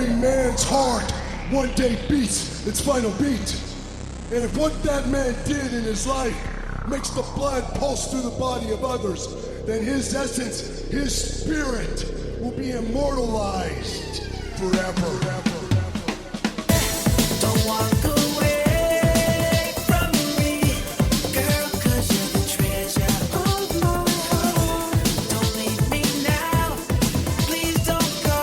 every man's heart one day beats its final beat. And if what that man did in his life makes the blood pulse through the body of others, then his essence, his spirit, will be immortalized forever. Don't walk away from me, girl, 'cause you're the treasure of my heart. Don't leave me now, please don't go,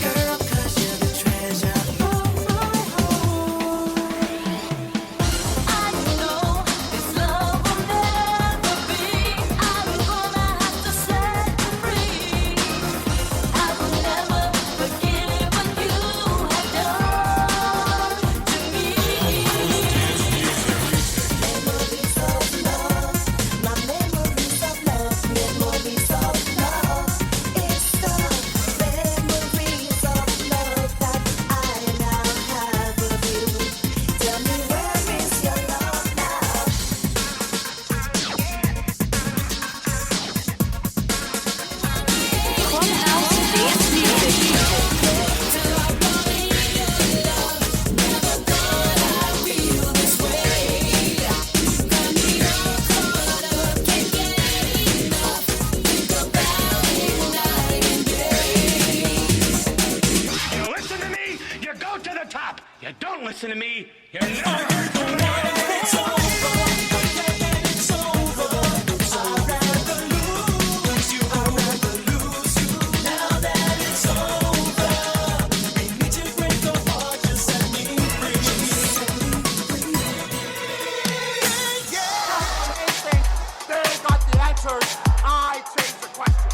girl, 'cause you're the treasure of my heart. I know this love will never be. I'm gonna have to set you free. I will never forget what you have done to me. Memories of love, my memories of love, memories of love. It's the memories of love that I now have of you. Tell me, where is your love now? Clubhouse dance music. You listen to me, you go to the top. You don't listen to me, you're never. They got the answers. I change the question.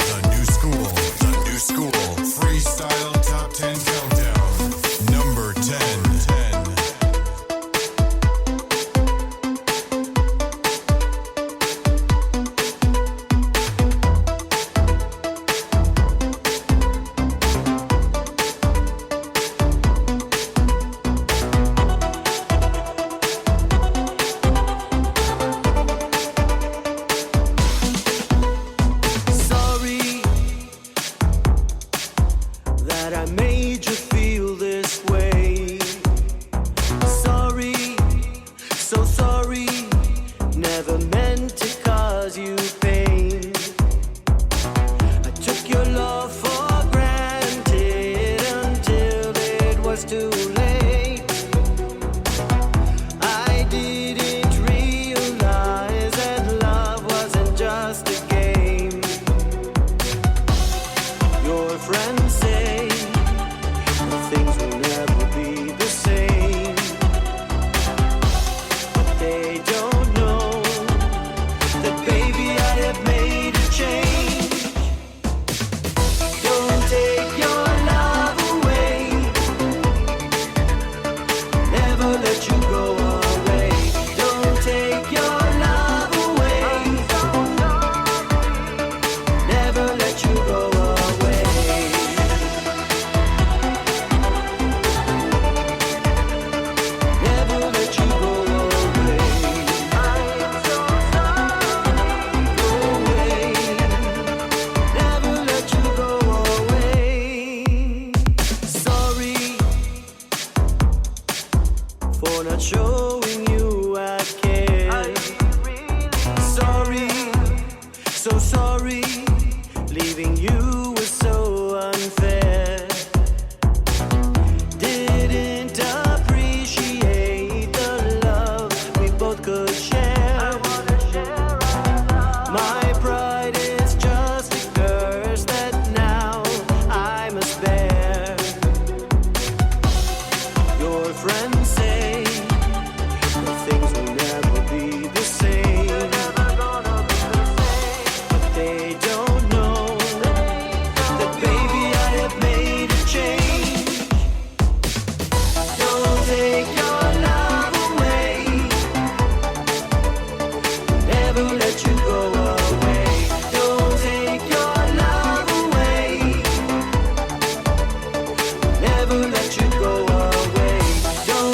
The new school, freestyle top 10 countdown, number 10. Sorry that I made you feel this way. Sorry, so sorry, never meant to cause you pain. I took your love for granted until it was too late. I didn't realize that love wasn't just a game. Your friends say that things will never be the same, but they don't know that, baby, I have made a change. Don't take your love away, never let you go away. Don't take your love away, never let you go away. Never let you go away. I am so sorry. Go away. Never let you go away. Sorry for not showing you I care. Sorry, so sorry, leaving you was so unfair. Didn't appreciate the love we both could share. My pride is just a curse that now I must bear. Your friends say that things will never be the same, but they don't know that, baby, I have made a change. Don't take your love away, never let you go away. Don't take your love away, never let you go away. Don't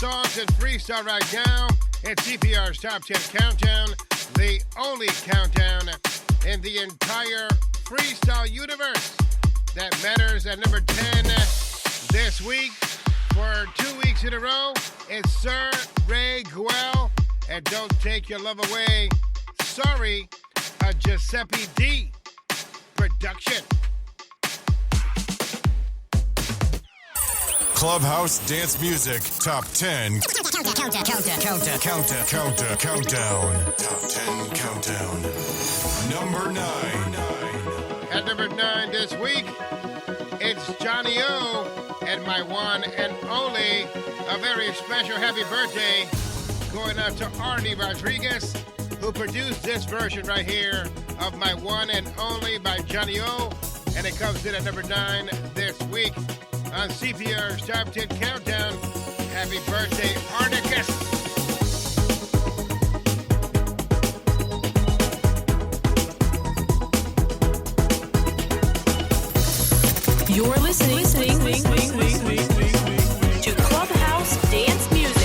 songs in freestyle right now. It's CPR's Top 10 Countdown, the only countdown in the entire freestyle universe that matters. At number 10 this week, for 2 weeks in a row, it's Sir Ray Guel and Don't Take Your Love Away. Sorry, a Giuseppe D production. Clubhouse Dance Music Top 10 Countdown. Top 10 Countdown. Number 9. At number 9 this week, it's Johnny O and my one and only, a very special happy birthday going out to Arnie Rodriguez, who produced this version right here of My One and Only by Johnny O, and it comes in at number 9 this week on CPR's Top 10 Countdown. Happy birthday, Arnicus! You're listening to Clubhouse Dance Music.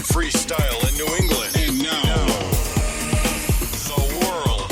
Freestyle in New England. And now, the world.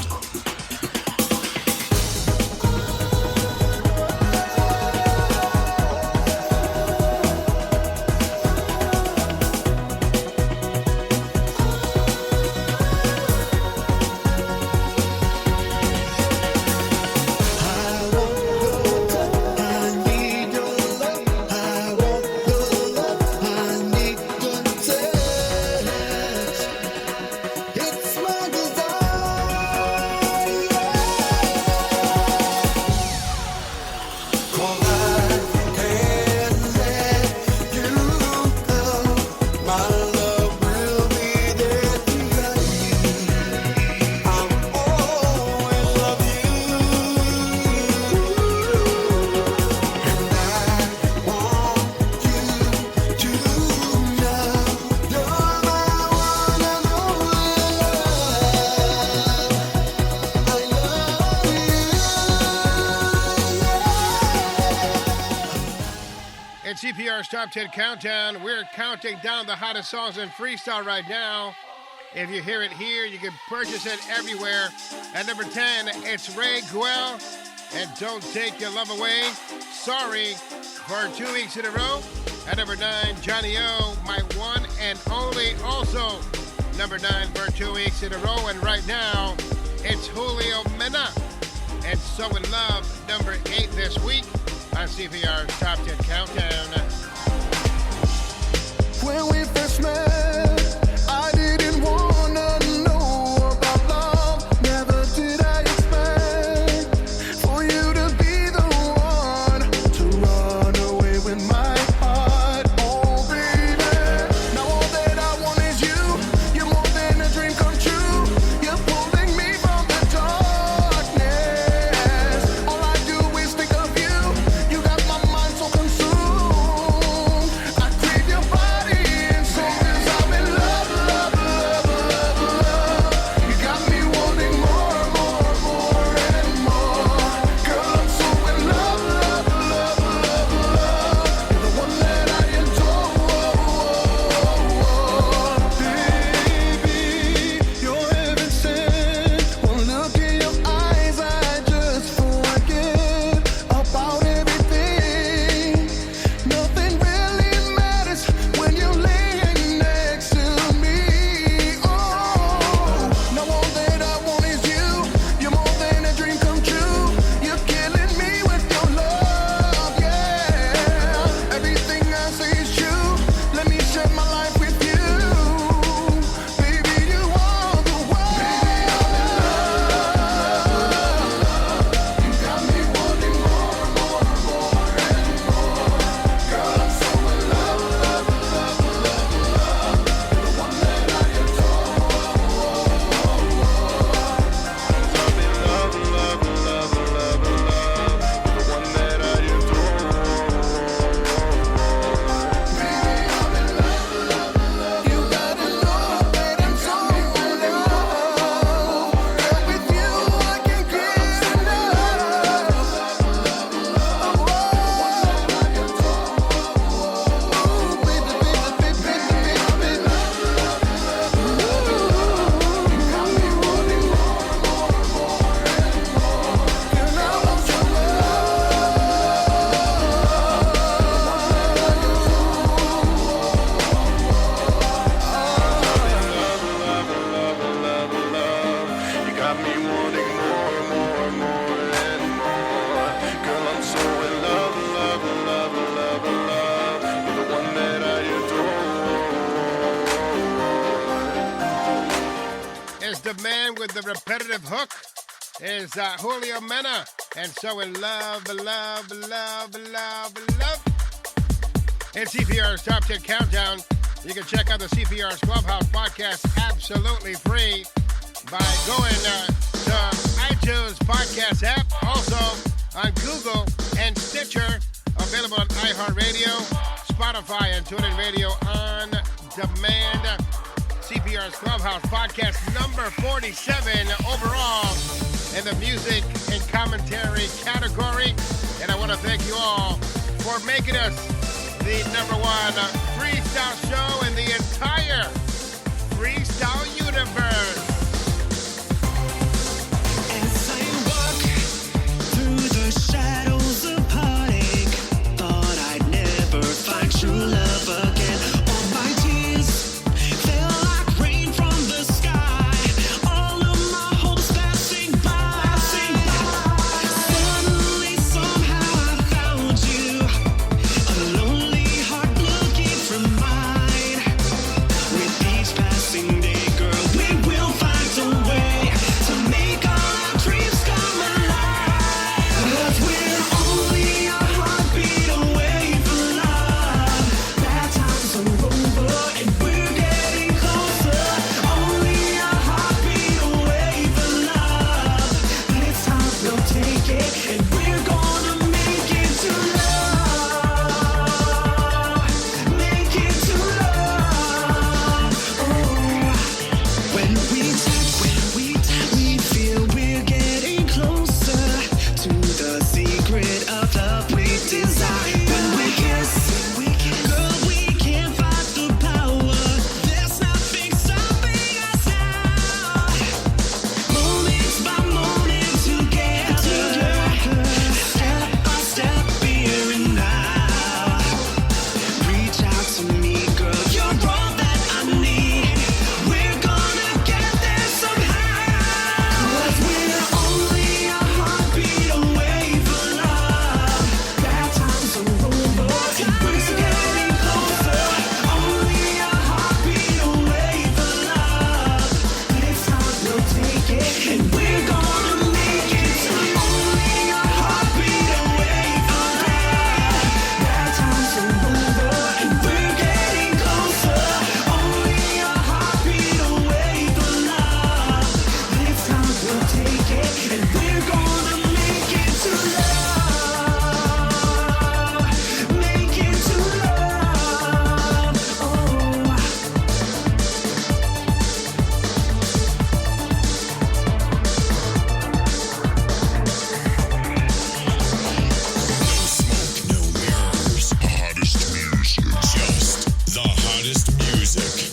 CPR's Top 10 Countdown. We're counting down the hottest songs in freestyle right now. If you hear it here, you can purchase it everywhere. At number 10, it's Ray Guel and Don't Take Your Love Away. Sorry, for 2 weeks in a row. At number 9, Johnny O, My One and Only, also number 9 for 2 weeks in a row. And right now, it's Julio Mena and So In Love, number 8 this week on CPR's Top 10 Countdown. When we first met, I didn't wanna know about love. Never did I expect for you to be the one to run away with my heart. Oh, baby, now all that I want is you. You're more than a dream come true. You're pulling me from the darkness. All I do is think of you. You got my mind so consumed. I crave your body and soul 'cause I'm in love, love, love, love, love. You got me wanting more, more, more and more. Girl, I'm so in love, love, love, love, love. You're the one that I adore. Baby, you're heaven sent. One look in your eyes, I just forget about everything. Nothing really matters when you're laying next to me. Oh, now all that I want is you. You're more than a dream come true. You're killing me with your love, yeah. Everything I say is true. Let me share my life with you. Baby, you are the one. Baby, I'm in love. You got me wanting more, more, more and more. Girl, I'm so in love, love, love, love, love. You're the one that I adore. I'm in love, love, love, love, love. You're the one that I adore. Baby, I'm in love, love, love. You gotta know that I'm so in love. Girl, with you I can't get enough. You got me wanting more, more, more and more. Girl, I'm so in love, love, love, love, love. You're the one that I adore. Is the man with the repetitive hook is Julio Mena and So In Love, love, love, love, love. In CPR's Top 10 Countdown, you can check out the CPR's Clubhouse podcast absolutely free by going to iTunes podcast app, also on Google and Stitcher, available on iHeartRADIO, Spotify, and TuneIn Radio on demand. CPR's Clubhouse podcast number 47 overall in the music and commentary category. And I want to thank you all for making us the number one freestyle show in the entire freestyle universe. As I walk through the shadows of heartache, thought I'd never find true love again. All my tears fell like rain from the sky. All of my hopes passing by. Suddenly, somehow I found you. A lonely heart looking for mine. music.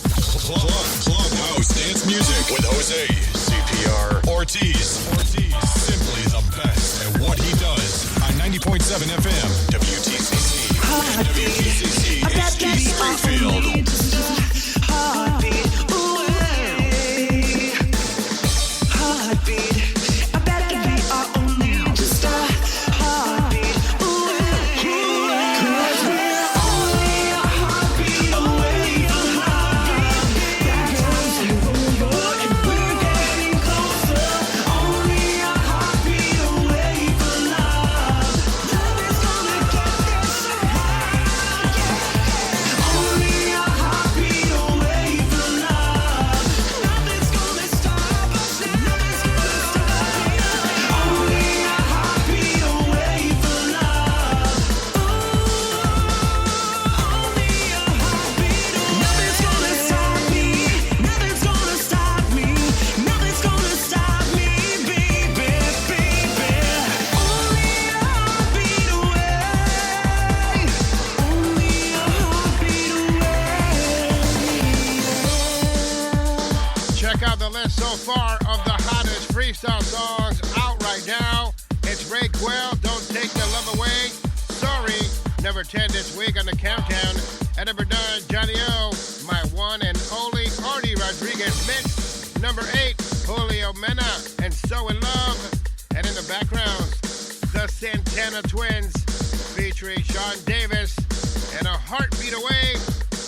Clubhouse dance music with Jose CPR Ortiz. Simply the best at what he does on 90.7 FM WTCC. WTCC HD Springfield. So far of the hottest freestyle songs out right now. It's Ray Quell, Don't Take the Love Away. Sorry, number 10 this week on the countdown. At number 9, Johnny O, My One and Only Artie Rodriguez mix. Number 8, Julio Mena and So in Love. And in the background, the Santana Twins featuring Sean Davis and A Heartbeat Away.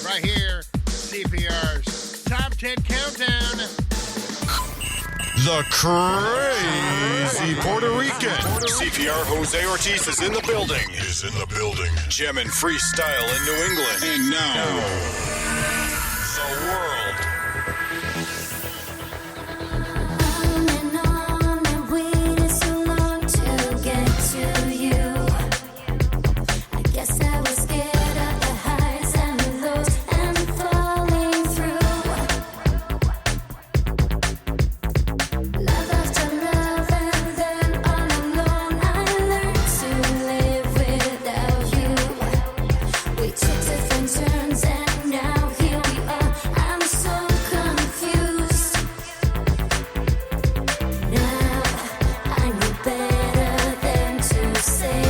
Right here, CPR's Top 10 Countdown. The crazy Puerto Rican. CPR Jose Ortiz is in the building. Gem and freestyle in New England. And now, the world. On I waited so long to get to you. I guess I was scared of the highs and the lows and falling through. Love after love, and then all alone I learned to live without you. We took different turns and now here we are. I'm so confused. Now I know better than to say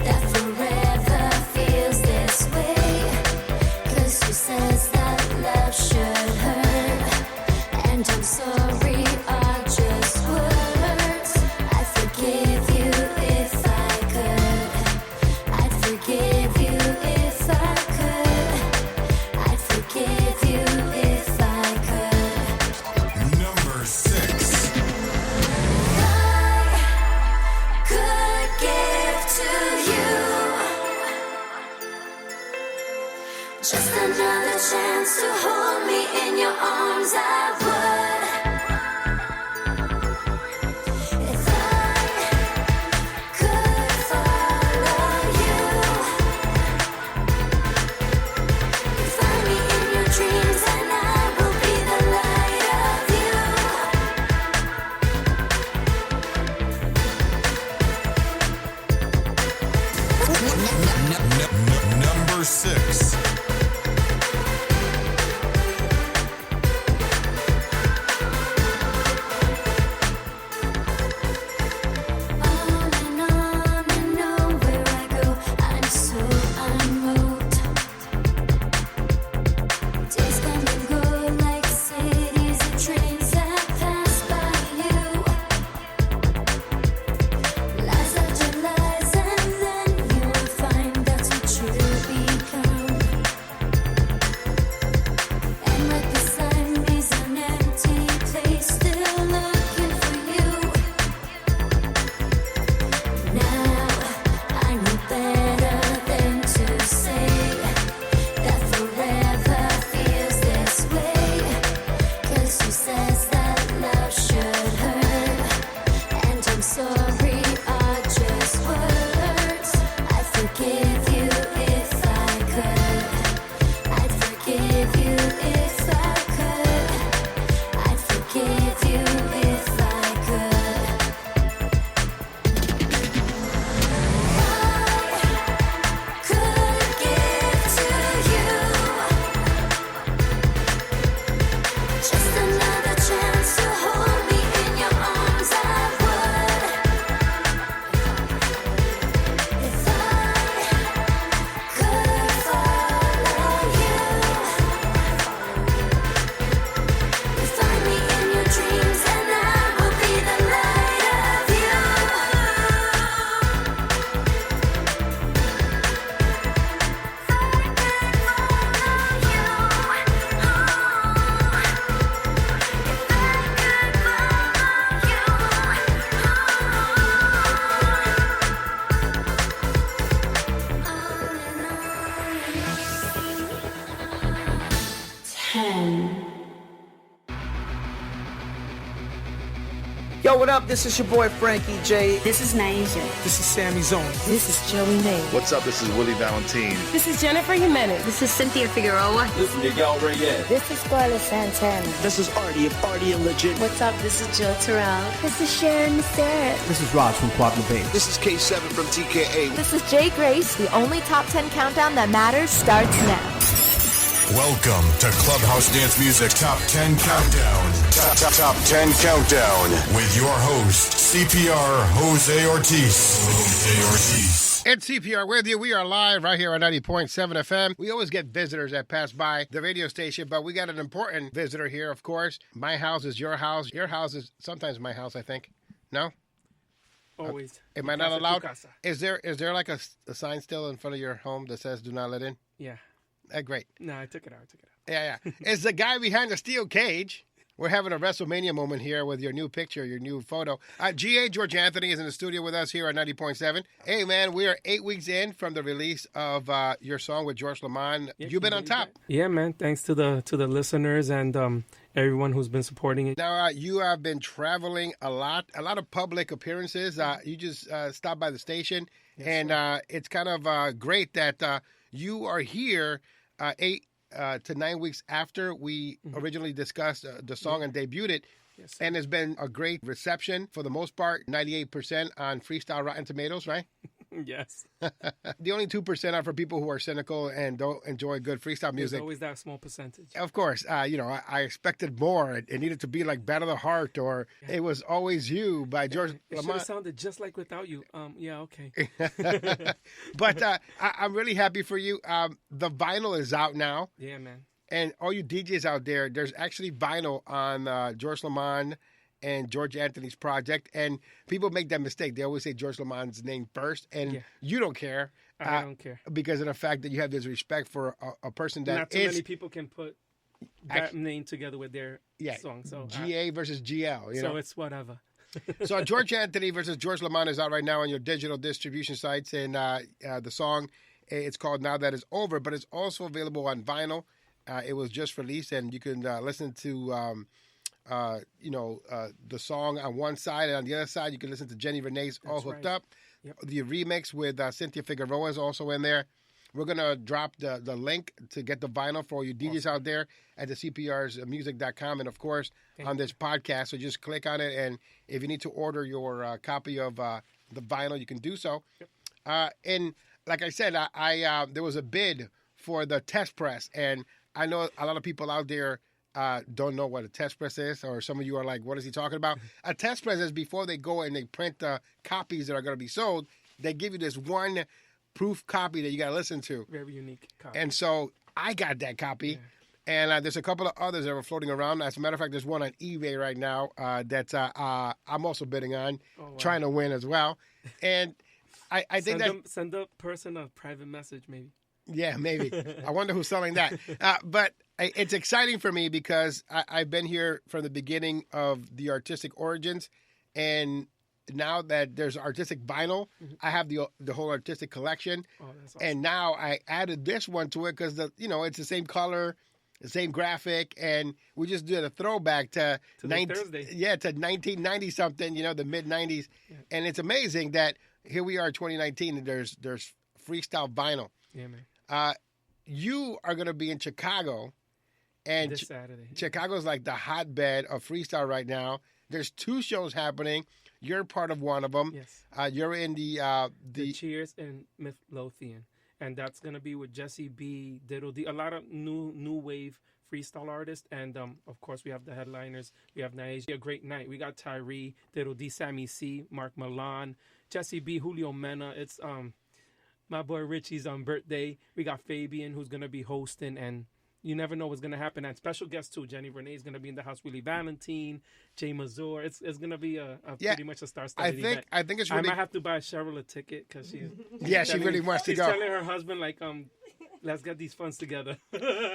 that forever feels this way. 'Cause who says that love should hurt? And I'm sorry are just words. I'd forgive you if I could. I'd forgive you if I could. I'd forgive you if I could. Number 6. I could give to you just another chance to hold me in your arms. I would. If I could follow you, you find me in your dreams and I will be the light of you. Number 6. 10. Yo, what up? This is your boy Frankie J. This is Naija. This is Sammy Zone. This is Joey May. What's up? This is Willie Valentine. This is Jennifer Jimenez. This is Cynthia Figueroa. This is Miguel Reyes. This is Scarlett Santana. This is Artie of Artie and Legit. What's up? This is Jill Terrell. This is Sharon Sarah. This is Raj from Quad Bay. This is K7 from TKA. This is Jay Grace. The only top 10 countdown that matters starts now. Welcome to Clubhouse Dance Music Top 10 Countdown. Top 10 Countdown with your host, CPR Jose Ortiz. It's CPR with you. We are live right here on 90.7 FM. We always get visitors that pass by the radio station, but we got an important visitor here, of course. My house is your house. Your house is sometimes my house, I think. No? Always. Am I not allowed? Is there like a sign still in front of your home that says do not let in? Yeah. Great. No, I took it out. Yeah. It's the guy behind the steel cage. We're having a WrestleMania moment here with your new picture, your new photo. GA George Anthony is in the studio with us here at 90.7. Hey, man, we are 8 weeks in from the release of your song with George Lamond. Yeah, You've been on top. Yeah, man. Thanks to the listeners and everyone who's been supporting it. Now, you have been traveling a lot of public appearances. You just stopped by the station, and it's kind of great that you are here 8 to 9 weeks after we originally discussed the song and debuted it. Yes, and it's been a great reception for the most part, 98% on Freestyle Rotten Tomatoes, right? Yes. The only 2% are for people who are cynical and don't enjoy good freestyle music. There's always that small percentage. Of course. I expected more. It needed to be like Battle of the Heart or It Was Always You by George Lamond. It should have sounded just like Without You. Yeah, okay. But I'm really happy for you. The vinyl is out now. Yeah, man. And all you DJs out there, there's actually vinyl on George Lamond and George Anthony's project, and people make that mistake. They always say George Lamond's name first, and you don't care. I don't care. Because of the fact that you have this respect for a person that Not too many people can put that name together with their song. So GA versus GL. You know? It's whatever. So George Anthony versus George Lamond is out right now on your digital distribution sites, and the song, it's called Now That It's Over, but it's also available on vinyl. It was just released, and you can listen to... the song on one side, and on the other side, you can listen to Jenny Renee's All Hooked Up. Yep. The remix with Cynthia Figueroa is also in there. We're going to drop the link to get the vinyl for you DJs out there at the CPRsmusic.com, and, of course, on this podcast. So just click on it, and if you need to order your copy of the vinyl, you can do so. Yep. And like I said, there was a bid for the test press, and I know a lot of people out there don't know what a test press is, or some of you are like, what is he talking about? A test press is before they go and they print the copies that are going to be sold, they give you this one proof copy that you got to listen to. Very unique copy. And so I got that copy, and there's a couple of others that are floating around. As a matter of fact, there's one on eBay right now that I'm also bidding on, trying to win as well. And I think send the person a private message, maybe. Yeah, maybe. I wonder who's selling that. But it's exciting for me because I've been here from the beginning of the artistic origins, and now that there's artistic vinyl, I have the whole artistic collection. Oh, that's awesome. And now I added this one to it because it's the same color, the same graphic, and we just did a throwback to 1990 something, the mid 90s, and it's amazing that here we are, 2019, and there's freestyle vinyl. Yeah, man. You are going to be in Chicago, and this Saturday. Chicago's like the hotbed of freestyle right now. There's 2 shows happening. You're part of one of them. Yes. You're in the Cheers and Midlothian, and that's going to be with Jesse B, Diddle D, a lot of new wave freestyle artists, and of course we have the headliners. We have Naija, a great night. We got Tyree, Diddle D, Sammy C, Mark Milan, Jesse B, Julio Mena. It's my boy Richie's birthday. We got Fabian, who's going to be hosting, and you never know what's going to happen. And special guests, too. Jenny Renee is going to be in the house. Willie Valentine, Jay Mazur. It's going to be pretty much a star-studded event. I think it's really... I might have to buy Cheryl a ticket because she's... she really wants to go. She's telling her husband, let's get these funds together.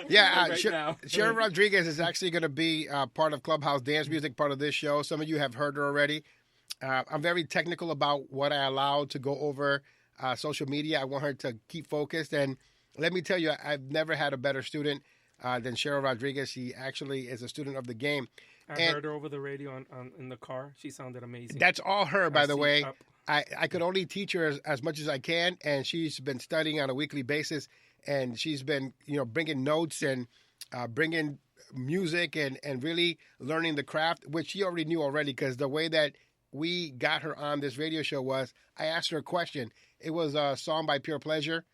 Yeah, Cheryl Rodriguez is actually going to be part of Clubhouse Dance Music, part of this show. Some of you have heard her already. I'm very technical about what I allow to go over social media. I want her to keep focused. And let me tell you, I've never had a better student. than Cheryl Rodriguez. She actually is a student of the game. I heard her over the radio in the car. She sounded amazing. That's all her, by the way. I could only teach her as much as I can, and she's been studying on a weekly basis, and she's been, bringing notes and bringing music and really learning the craft, which she already knew already, because the way that we got her on this radio show was I asked her a question. It was a song by Pure Pleasure,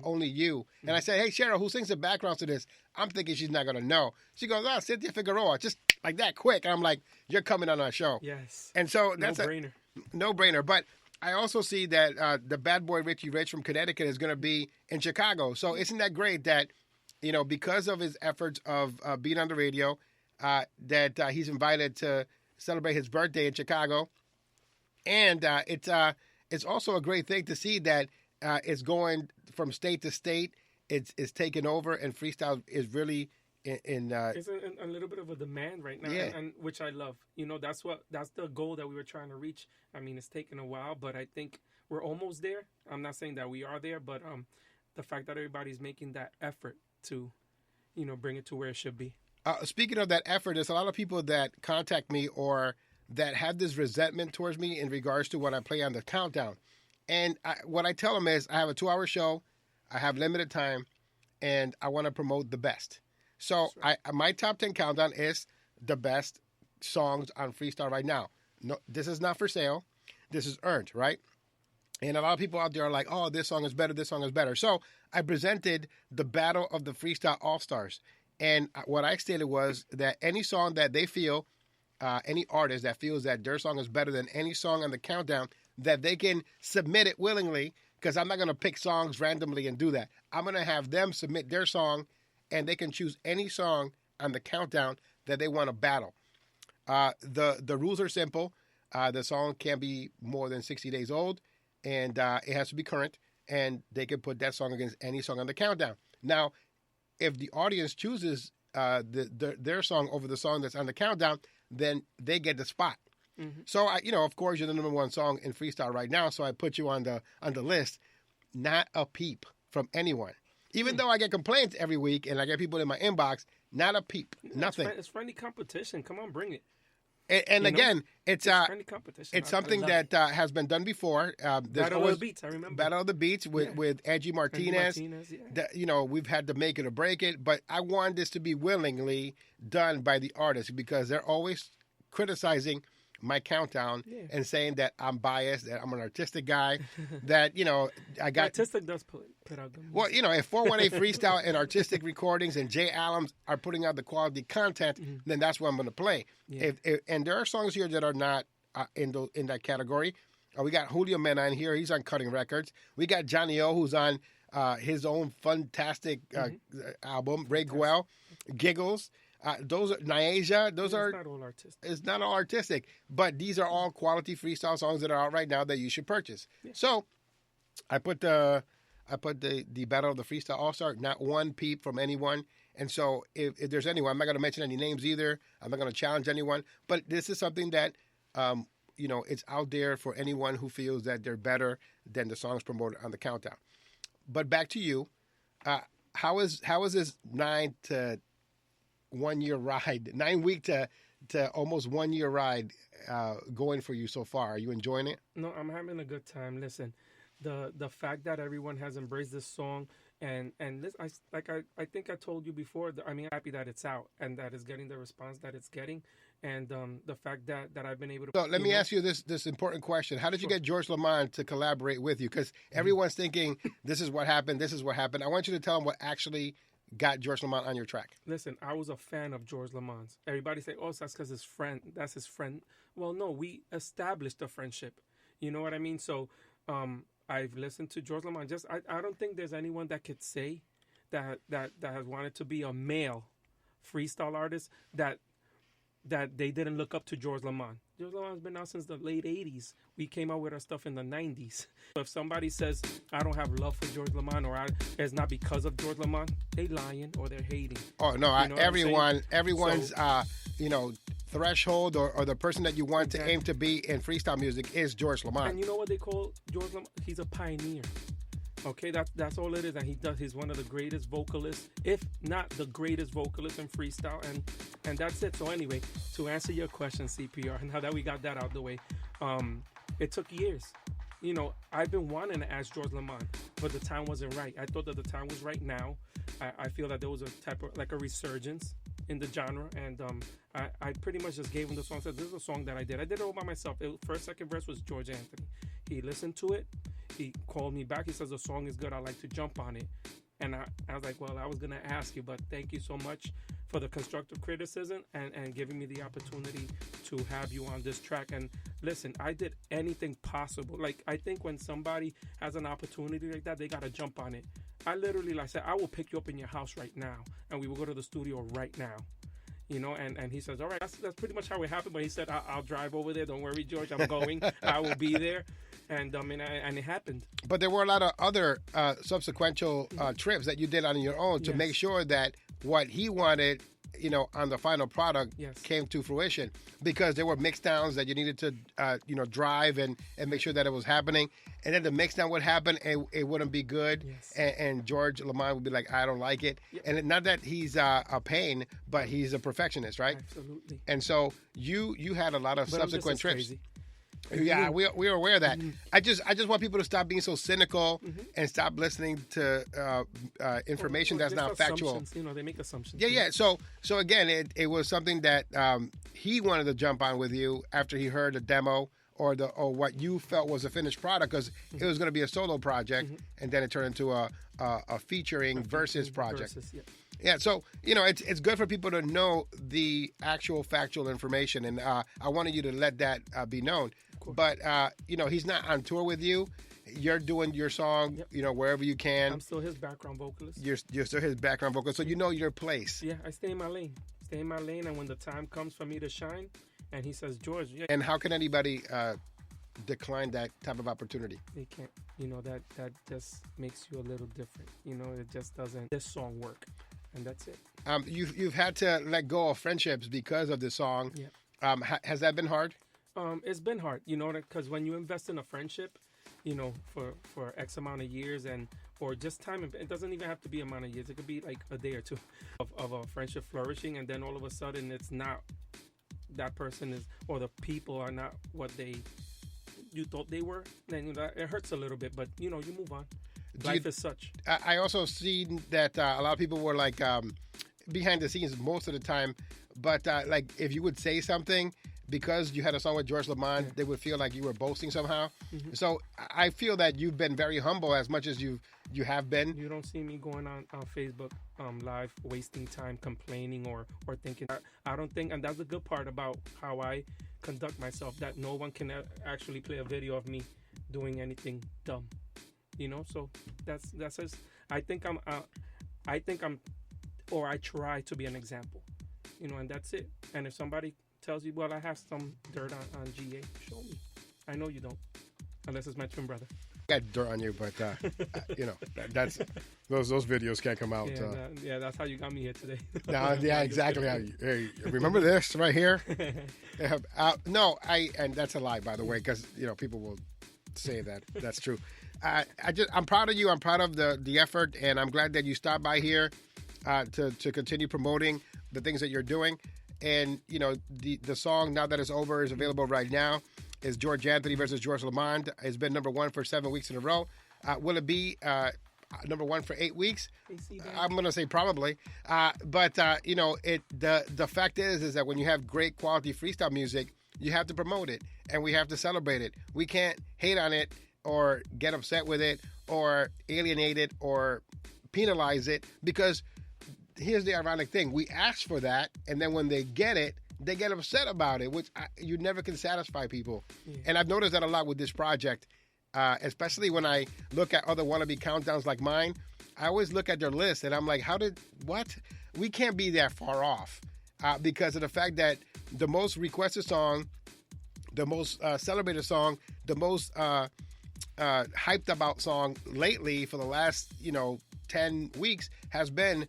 Only You. And I said, hey, Cheryl, who sings the background to this? I'm thinking she's not going to know. She goes, Cynthia Figueroa, just like that quick. And I'm like, you're coming on our show. Yes. And so that's no-brainer. No-brainer. But I also see that the bad boy Richie Rich from Connecticut is going to be in Chicago. So isn't that great that, because of his efforts of being on the radio, that he's invited to celebrate his birthday in Chicago. And it's also a great thing to see that it's going from state to state. It's taken over, and freestyle is really in it's a little bit of a demand right now, and which I love. That's the goal that we were trying to reach. I mean, it's taken a while, but I think we're almost there. I'm not saying that we are there, but the fact that everybody's making that effort to, bring it to where it should be. Speaking of that effort, there's a lot of people that contact me or that have this resentment towards me in regards to what I play on the countdown. And what I tell them is I have a 2-hour show, I have limited time, and I want to promote the best. So my top 10 countdown is the best songs on freestyle right now. No, this is not for sale. This is earned, right? And a lot of people out there are like, oh, this song is better, this song is better. So I presented the battle of the Freestyle All Stars. And what I stated was that any song that they feel, any artist that feels that their song is better than any song on the countdown, that they can submit it willingly, because I'm not going to pick songs randomly and do that. I'm going to have them submit their song, and they can choose any song on the countdown that they want to battle. The rules are simple. The song can't be more than 60 days old, and it has to be current, and they can put that song against any song on the countdown. Now, if the audience chooses their song over the song that's on the countdown, then they get the spot. Mm-hmm. So, of course, you're the number one song in freestyle right now, so I put you on the list. Not a peep from anyone. Even though I get complaints every week and I get people in my inbox, not a peep, nothing. It's friendly competition. Come on, bring it. And again, it's friendly competition. It's something that has been done before. Battle of the Beats, I remember. Battle of the Beats with Angie Martinez. We've had to make it or break it, but I want this to be willingly done by the artist, because they're always criticizing my countdown and saying that I'm biased, that I'm an artistic guy, that, I got... Artistic does put out the music. Well, if 418 Freestyle and Artistic Recordings and Jay Allums are putting out the quality content, then that's what I'm going to play. Yeah. And there are songs here that are not in that category. We got Julio Mena in here. He's on Cutting Records. We got Johnny O, who's on his own fantastic album, Ray Guel, Giggles. Those are Niaja. Those are not all artistic. It's not all artistic, but these are all quality freestyle songs that are out right now that you should purchase. Yeah. So, I put the battle of the Freestyle All Star. Not one peep from anyone. And so, if there's anyone, I'm not going to mention any names either. I'm not going to challenge anyone. But this is something that it's out there for anyone who feels that they're better than the songs promoted on the countdown. But back to you. How is this 9 to 1 year ride, 9 week to almost 1 year ride going for you so far? Are you enjoying it? No, I'm having a good time. Listen, the fact that everyone has embraced this song and this, I think I told you before, I'm happy that it's out and that it's getting the response that it's getting, and the fact that I've been able to. So let me ask you this important question: how did you get George Lamond to collaborate with you? Because everyone's thinking this is what happened. This is what happened. I want you to tell them what actually got George Lamond on your track. Listen, I was a fan of George Lamond's. Everybody say, oh, that's because that's his friend. Well, no, we established a friendship. You know what I mean? So I've listened to George Lamond. I don't think there's anyone that could say that has wanted to be a male freestyle artist that they didn't look up to George Lamond. George Lamond's been out since the late 80s. We came out with our stuff in the 90s. So if somebody says, I don't have love for George Lamond, or it's not because of George Lamond, they lying or they're hating. Oh, no, everyone's, threshold or the person that you want to aim to be in freestyle music is George Lamond. And you know what they call George Lamond? He's a pioneer. Okay, that's all it is, and he's one of the greatest vocalists, if not the greatest vocalist in freestyle, and that's it. So anyway, to answer your question, CPR, now that we got that out the way, it took years. You know, I've been wanting to ask George Lamond, but the time wasn't right. I thought that the time was right now. I feel that there was a type of, like a resurgence in the genre, and I pretty much just gave him the song. Said, this is a song that I did. I did it all by myself. First, second verse was George Anthony. He listened to it. He called me back. He says, the song is good. I'd like to jump on it. And I was like, well, I was going to ask you, but thank you so much for the constructive criticism and giving me the opportunity to have you on this track. And listen, I did anything possible. Like, I think when somebody has an opportunity like that, they got to jump on it. I literally, like I said, I will pick you up in your house right now, and we will go to the studio right now. You know, and he says, all right, that's pretty much how it happened. But he said, I'll drive over there. Don't worry, George, I'm going. I will be there. And it happened. But there were a lot of other subsequent trips that you did on your own to make sure that what he wanted, you know, on the final product came to fruition, because there were mix downs that you needed to, drive and make sure that it was happening. And then the mix down would happen and it wouldn't be good. Yes. And George Lamond would be like, I don't like it. Yep. And not that he's a pain, but he's a perfectionist, right? Absolutely. And so you had a lot of subsequent trips. Crazy. Yeah, we are aware of that. I just want people to stop being so cynical and stop listening to information that's not factual. You know, they make assumptions. Yeah. So again, it was something that he wanted to jump on with you after he heard the demo or what you felt was a finished product, because it was going to be a solo project, and then it turned into a featuring versus project. Yeah, so, you know, it's good for people to know the actual factual information, and I wanted you to let that be known. But, you know, he's not on tour with you. You're doing your song, you know, wherever you can. I'm still his background vocalist. You're still his background vocalist, so you know your place. Yeah, I stay in my lane. And when the time comes for me to shine, and he says, George. Yeah. And how can anybody decline that type of opportunity? They can't. You know, that just makes you a little different. You know, it just doesn't. This song work. And that's it. You've had to let go of friendships because of this song. Yeah. Has that been hard? It's been hard, you know, because when you invest in a friendship, you know, for X amount of years or just time, it doesn't even have to be amount of years. It could be like a day or two of a friendship flourishing, and then all of a sudden it's not, that person is, or the people are not what you thought they were. Then, you know, it hurts a little bit, but you know, you move on. Life is such. I also seen that a lot of people were like behind the scenes most of the time, but like if you would say something because you had a song with George Lamond, they would feel like you were boasting somehow. So I feel that you've been very humble as much as you have been. You don't see me going on Facebook live wasting time complaining or thinking. I don't think, and that's the good part about how I conduct myself, that no one can actually play a video of me doing anything dumb. You know, so that's just, I try to be an example, you know, and that's it. And if somebody tells you, well, I have some dirt on GA, show me. I know you don't, unless it's my twin brother. I got dirt on you, but you know, that's those videos can't come out. Yeah, that's how you got me here today. No, yeah, exactly. Hey, remember this right here? No, and that's a lie, by the way, because you know people will say that. That's true. I'm proud of you. I'm proud of the effort, and I'm glad that you stopped by here to continue promoting the things that you're doing. And you know, the song Now That It's Over is available right now. Is George Anthony versus George Lamond. It's been number one for 7 weeks in a row. Will it be number one for 8 weeks? I'm gonna say probably. But you know, the fact is that when you have great quality freestyle music, you have to promote it, and we have to celebrate it. We can't hate on it, or get upset with it, or alienate it, or penalize it, because here's the ironic thing. We ask for that, and then when they get it, they get upset about it, which you never can satisfy people. Yeah. And I've noticed that a lot with this project, especially when I look at other wannabe countdowns like mine. I always look at their list, and I'm like, what? We can't be that far off because of the fact that the most requested song, the most celebrated song, the most hyped about song lately for the last 10 weeks has been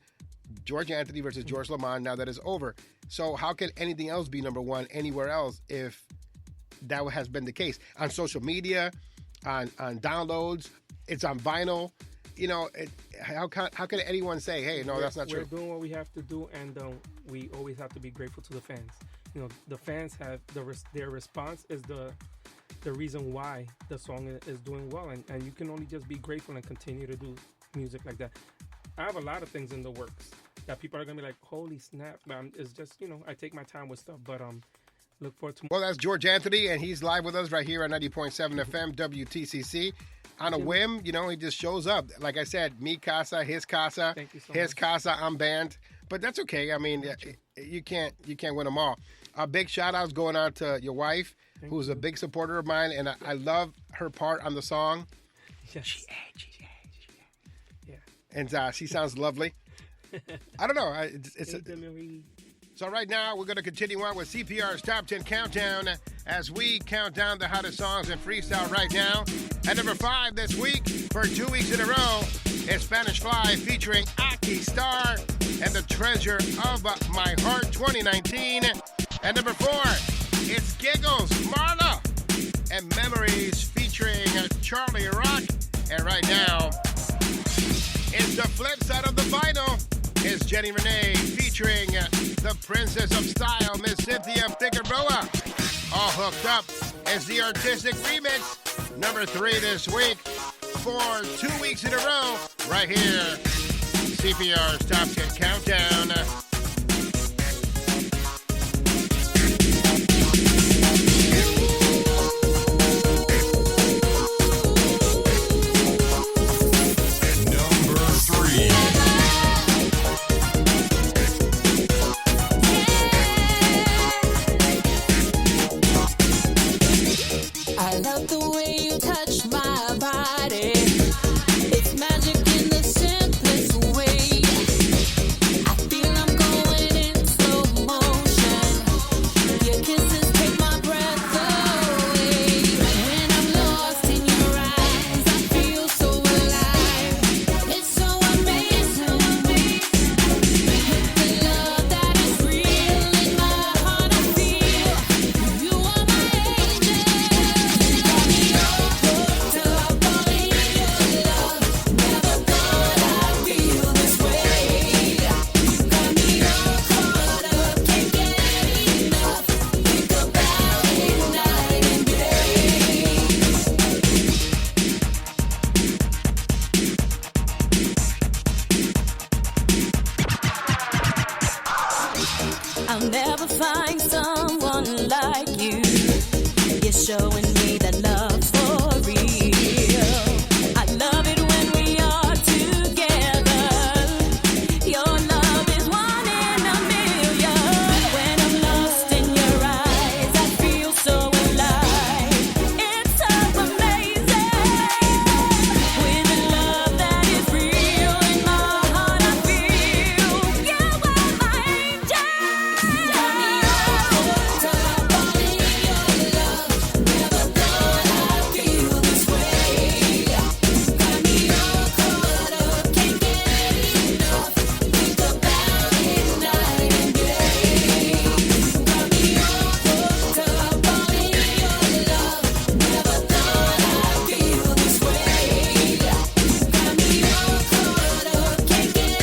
George Anthony versus George Lamond. Now That It's Over. So how can anything else be number one anywhere else if that has been the case? On social media, on downloads, it's on vinyl. you know, how can anyone say, hey, no, that's not true? We're doing what we have to do, and we always have to be grateful to the fans. You know, the fans have their response is the reason why the song is doing well, and you can only just be grateful and continue to do music like that. I have a lot of things in the works that people are gonna be like, holy snap, man. It's just, you know, I take my time with stuff, but look forward to. Well, that's George Anthony, and he's live with us right here at 90.7 FM WTCC. On a whim, you know, he just shows up. Like I said, mi casa, his casa. Thank you so his much. casa, I'm banned. But that's okay. I mean, you can't win them all. A big shout out is going out to your wife, who's a big supporter of mine, and I love her part on the song. Yes. Yeah. And she sounds lovely. I don't know. So right now, we're going to continue on with CPR's Top 10 Countdown as we count down the hottest songs in freestyle right now. At number 5 this week, for 2 weeks in a row, is Spanish Fly featuring Aki Star and the Treasure of My Heart 2019. At number 4, it's Giggles, Marla, and Memories featuring Charlie Rock. And right now, it's the flip side of the vinyl. It's Jenny Renee featuring the Princess of Style, Miss Cynthia Figueroa. All Hooked Up is the artistic remix. Number 3 this week for 2 weeks in a row, right here. CPR's Top 10 Countdown. I love the way you touch my body. It's magic in the simplest way. I feel I'm going in slow motion. Your kisses take my breath away. When I'm lost in your eyes, I feel so alive. It's so amazing. The love that is real in my heart, I feel. You are my angel. I'll never find someone like you. You're showing me that love's for real. I love it when we are together. Your love is 1 in a million. When I'm lost in your eyes, I feel so alive. It's so amazing. With the love that is real in my heart, I feel you are my angel. Got me all hooked up on your love. Never thought I'd feel this way. Got me all caught up, can't get enough. Think about it night and day. Got me all hooked up on your love. Never thought I'd feel this way. Got me all caught up, can't get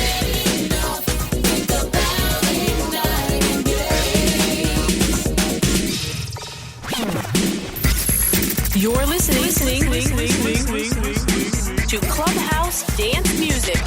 enough. Think about it night and day. You're listening to Clubhouse Dance Music.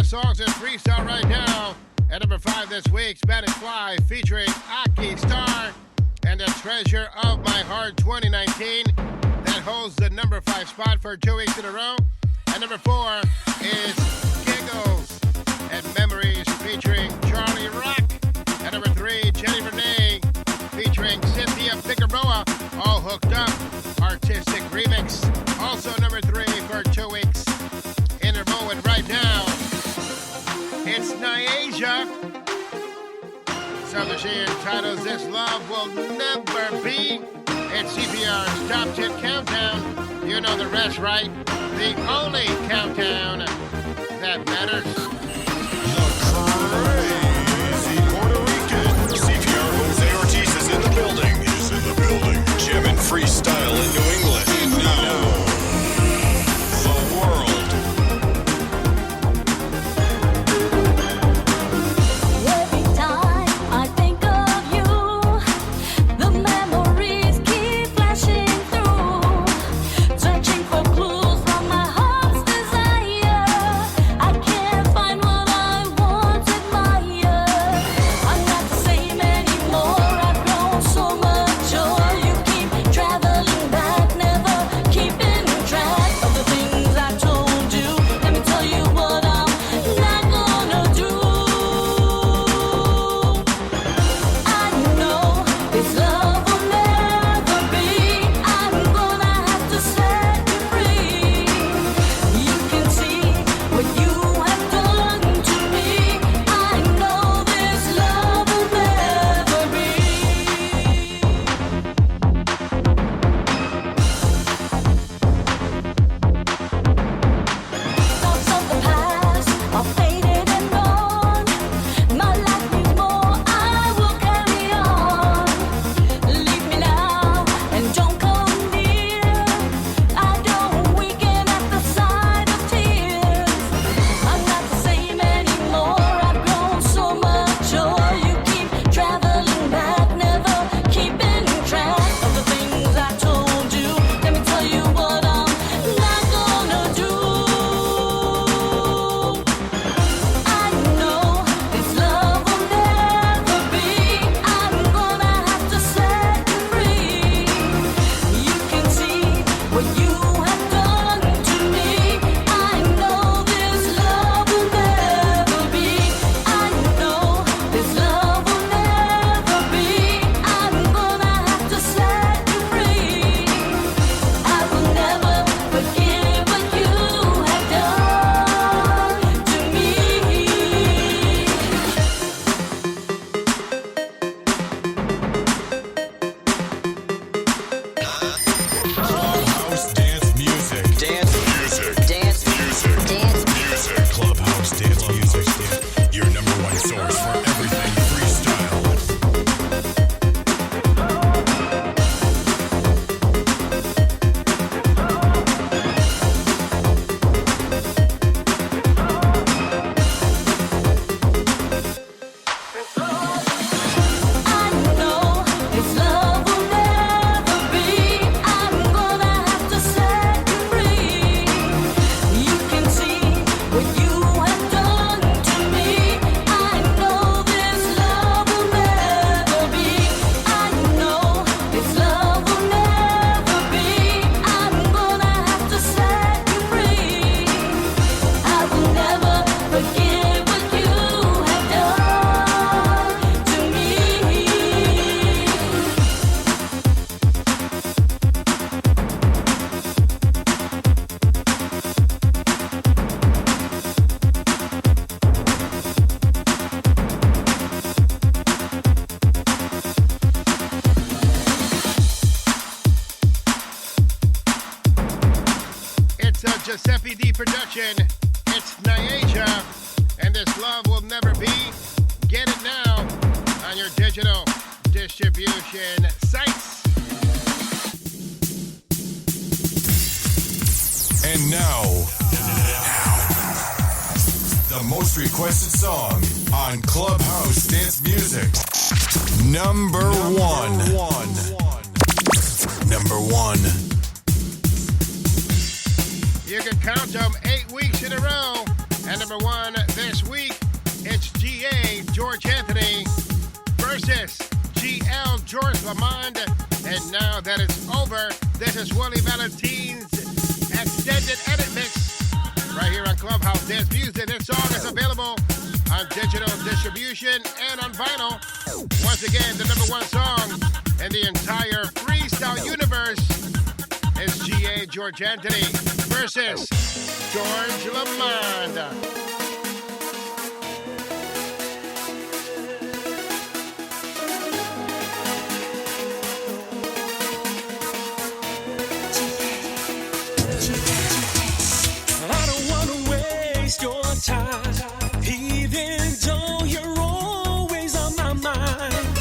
songs in Freestyle right now. At number 5 this week, Spanish Fly featuring Aki Star and the Treasure of My Heart 2019. That holds the number 5 spot for 2 weeks in a row. At number 4 is Giggles and Memories featuring Charlie Rock. At number 3, Jenny Renee featuring Cynthia Figueroa, All Hooked Up, Artistic Remix. Also number 3 for 2 weeks in a row. And right now, it's Niaja. So she entitles This Love Will Never Be. It's CPR's Top 10 Countdown. You know the rest, right? The only countdown that matters. Crazy Puerto Rican. CPR Jose Ortiz is in the building. Jamming freestyle in New England. And now, the world. Every time I think of you, the memories keep flashing through, searching for clues from my heart's desire. I can't find what I want to admire. I'm not the same anymore. I've grown so much joy. You keep traveling back, never keeping track of the things I told you. Let me tell you what I'm not gonna do. I know this love will never be. I'm gonna have to set you free. You can see what you have done to me. I know this love will never be. Thoughts of the past are faded and gone. My life needs more. I will carry on. Leave me now and don't come near. I don't weaken at the sight of tears. I'm not the same anymore. I've grown so much joy. You keep traveling back, never keeping track of the things I told you. Let me tell you what I'm not gonna do. I know this love will never be. I'm gonna have to set you free. You can see what you have done to me. I know this love will never be. I know this love will never be. I'm gonna have to set you free. I will never forget what you have done to me. Clubhouse dance music. Dance music. Dance music. Dance music. Clubhouse dance music. Your number one source for everything freestyle. I know this love will never be. I'm gonna have to set you free. You can see what you have done to me. I know this love will never be. I know this love will never be. I'm gonna have to set you free. I will never forget what you have done to me. It's a Giuseppe D production. It's Niaja, and This Love Will Never Be. Get it now on your digital distribution sites. And now, the most requested song on Clubhouse dance music. Number one. Number one. You can count them 8 weeks in a row. And number 1 this week, it's GA George Anthony versus GL George Lamond. And now that it's over, this is Willie Valentine's extended edit mix right here on Clubhouse Dance Music. This song is available on digital distribution and on vinyl. Once again, the number 1 song in the entire freestyle universe is GA George Anthony versus George Lamond. Your time, even though you're always on my mind.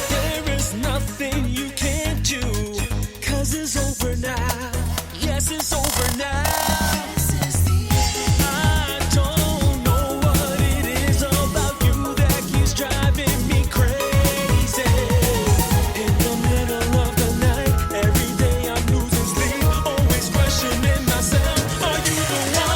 There is nothing you can do, 'cause it's over now. Yes, it's over now. I don't know what it is about you that keeps driving me crazy. In the middle of the night, every day I'm losing sleep, always questioning myself. Are you the one?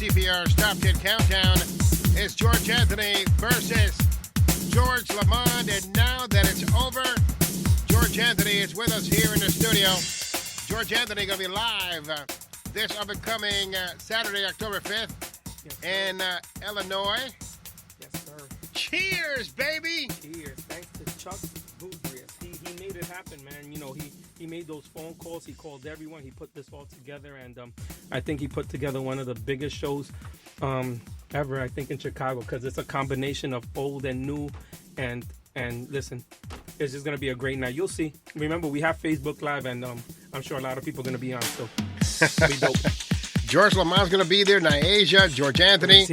CPR's Top 10 Countdown is George Anthony versus George Lamond. And now that it's over, George Anthony is with us here in the studio. George Anthony going to be live this up-and-coming Saturday, October 5th in Illinois. Yes, sir. Cheers, baby! Cheers. Thanks to Chuck Boudreas. He made it happen, man. You know, he made those phone calls. He called everyone. He put this all together, and I think he put together one of the biggest shows ever, I think, in Chicago, because it's a combination of old and new. And listen, it's just going to be a great night. You'll see. Remember, we have Facebook Live, and I'm sure a lot of people are going to be on, so it'll be dope. George Lamond's going to be there, Niasia, George Anthony,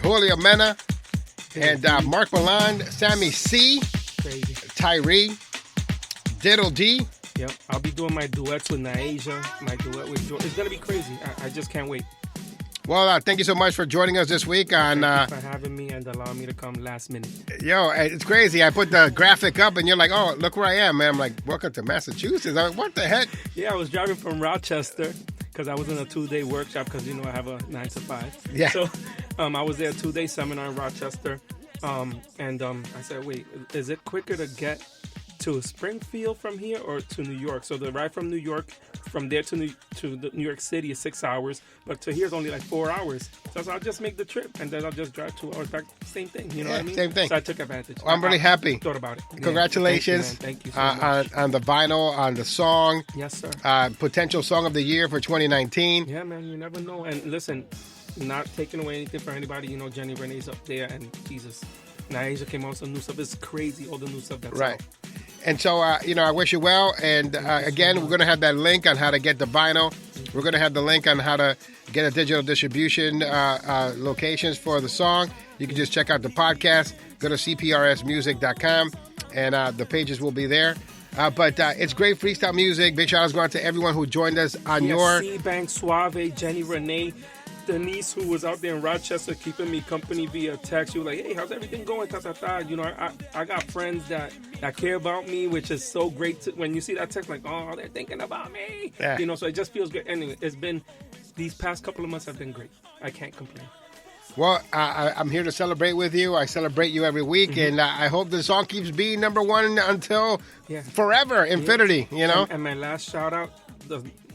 Julio Mena, and Mark Milan, Sammy C, Crazy. Tyree, Diddle D. Yep, I'll be doing my duets with Niasia, my duet with George. It's going to be crazy. I just can't wait. Well, thank you so much for joining us this week on. Thank you for having me and allowing me to come last minute. Yo, it's crazy. I put the graphic up, and you're like, "Oh, look where I am, man." I'm like, "Welcome to Massachusetts." I'm like, "What the heck?" Yeah, I was driving from Rochester because I was in a 2-day workshop because I have a 9 to 5. Yeah. So, I was there 2-day seminar in Rochester, and I said, "Wait, is it quicker to get to Springfield from here or to New York?" So the ride from New York, from there to New York City is 6 hours, but to here is only like 4 hours. So I'll just make the trip, and then I'll just drive 2 hours back. Same thing, you know what I mean? Same thing. So I took advantage. Well, I'm really happy. Thought about it. Congratulations. Thank you so much. On the vinyl, on the song. Yes, sir. Potential Song of the Year for 2019. Yeah, man, you never know. And listen, not taking away anything for anybody. You know, Jenny Renee's up there, and Jesus. Niasia came out with some new stuff. It's crazy, all the new stuff that's Right. out. And so, I wish you well. And again, we're going to have that link on how to get the vinyl. We're going to have the link on how to get a digital distribution locations for the song. You can just check out the podcast. Go to cprsmusic.com, and the pages will be there. But it's great freestyle music. Big shout outs go out to everyone who joined us on your... C-Bank, Suave, Jenny Renee, Denise, who was out there in Rochester keeping me company via text. She was like, "Hey, how's everything going?" Because I thought, I got friends that care about me, which is so great when you see that text, like, oh, they're thinking about me. Yeah. So it just feels good. Anyway, it's been, these past couple of months have been great. I can't complain. Well, I'm here to celebrate with you. I celebrate you every week, and I hope the song keeps being number one until forever, infinity, And my last shout out,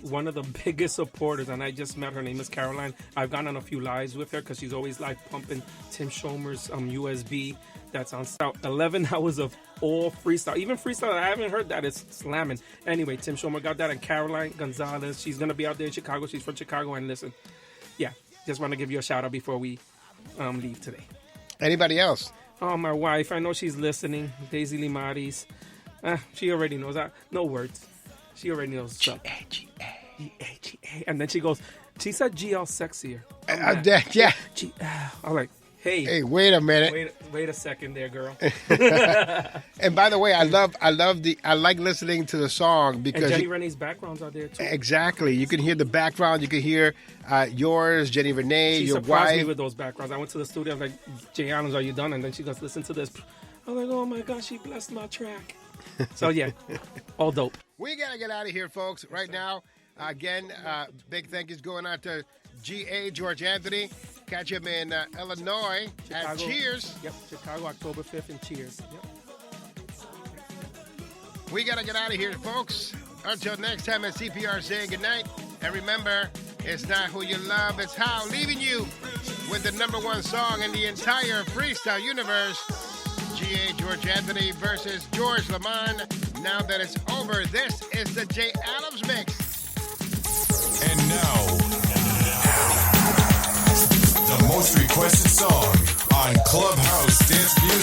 one of the biggest supporters, and I just met her, name is Caroline. I've gone on a few lives with her because she's always live pumping Tim Schomer's USB that's on South. 11 hours of all freestyle. Even freestyle, I haven't heard that. It's slamming. Anyway, Tim Schomer got that, and Caroline Gonzalez. She's going to be out there in Chicago. She's from Chicago, and listen, just want to give you a shout out before we leave today. Anybody else? Oh, my wife. I know she's listening. Daisy Limaris. She already knows that. No words. She already knows stuff. G-A-G-A. And then she goes, she said GL sexier. Yeah. I'm like, hey, wait a minute. Wait a second there, girl. And by the way, I like listening to the song because and Jenny Renee's backgrounds are there too. Exactly. You can hear the background. You can hear yours, Jenny Renee, she your surprised wife. me with those backgrounds. I went to the studio. I was like, Jay Adams, are you done? And then she goes, listen to this. I'm like, oh my gosh, she blessed my track. So yeah, all dope. We gotta get out of here, folks, right now. Again, big thank yous going out to G.A. George Anthony. Catch him in Illinois Chicago, at Cheers. Yep, Chicago, October 5th in Cheers. Yep. We gotta get out of here, folks. Until next time at CPR saying goodnight. And remember, it's not who you love, it's how. Leaving you with the number one song in the entire freestyle universe. G.A. George Anthony versus George Lamond. Now that it's over, this is the Jay Adams Mix. And now, the most requested song on Clubhouse Dance Music.